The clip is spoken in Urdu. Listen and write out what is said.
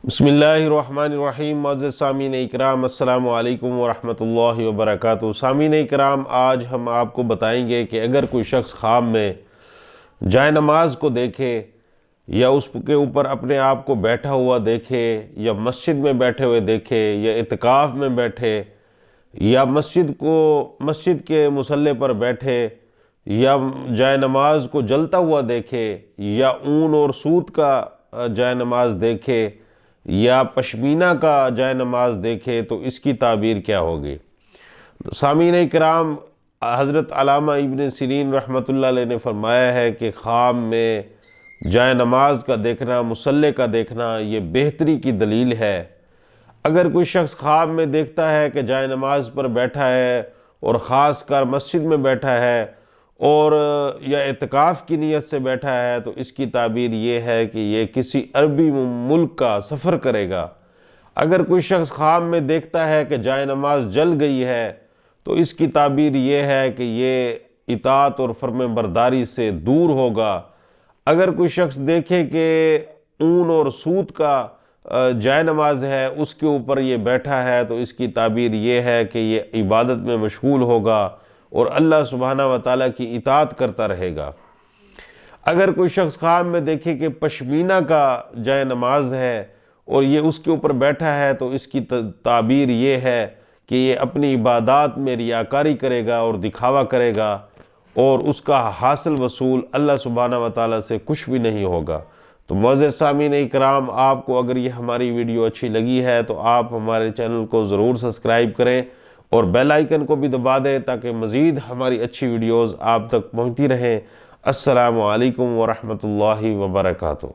بسم اللہ الرحمن الرحیم۔ معزز سامعین اکرام، السلام علیکم ورحمۃ اللہ وبرکاتہ۔ سامعین اکرام، آج ہم آپ کو بتائیں گے کہ اگر کوئی شخص خواب میں جائے نماز کو دیکھے یا اس کے اوپر اپنے آپ کو بیٹھا ہوا دیکھے یا مسجد میں بیٹھے ہوئے دیکھے یا اعتکاف میں بیٹھے یا مسجد کے مصلی پر بیٹھے یا جائے نماز کو جلتا ہوا دیکھے یا اون اور سوت کا جائے نماز دیکھے یا پشمینہ کا جائے نماز دیکھے تو اس کی تعبیر کیا ہوگی؟ سامعین اکرام، حضرت علامہ ابن سیرین رحمۃ اللہ علیہ نے فرمایا ہے کہ خواب میں جائے نماز کا دیکھنا، مصلی کا دیکھنا، یہ بہتری کی دلیل ہے۔ اگر کوئی شخص خواب میں دیکھتا ہے کہ جائے نماز پر بیٹھا ہے اور خاص کر مسجد میں بیٹھا ہے اور یا اعتکاف کی نیت سے بیٹھا ہے تو اس کی تعبیر یہ ہے کہ یہ کسی عربی ملک کا سفر کرے گا۔ اگر کوئی شخص خواب میں دیکھتا ہے کہ جائے نماز جل گئی ہے تو اس کی تعبیر یہ ہے کہ یہ اطاعت اور فرم برداری سے دور ہوگا۔ اگر کوئی شخص دیکھے کہ اون اور سوت کا جائے نماز ہے، اس کے اوپر یہ بیٹھا ہے تو اس کی تعبیر یہ ہے کہ یہ عبادت میں مشغول ہوگا اور اللہ سبحانہ وتعالیٰ کی اطاعت کرتا رہے گا۔ اگر کوئی شخص خواب میں دیکھے کہ پشمینہ کا جائے نماز ہے اور یہ اس کے اوپر بیٹھا ہے تو اس کی تعبیر یہ ہے کہ یہ اپنی عبادات میں ریاکاری کرے گا اور دکھاوا کرے گا اور اس کا حاصل وصول اللہ سبحانہ وتعالیٰ سے کچھ بھی نہیں ہوگا۔ تو معزز سامعین اکرام، آپ کو اگر یہ ہماری ویڈیو اچھی لگی ہے تو آپ ہمارے چینل کو ضرور سبسکرائب کریں اور بیل آئیکن کو بھی دبا دیں تاکہ مزید ہماری اچھی ویڈیوز آپ تک پہنچتی رہیں۔ السلام علیکم ورحمۃ اللہ وبرکاتہ۔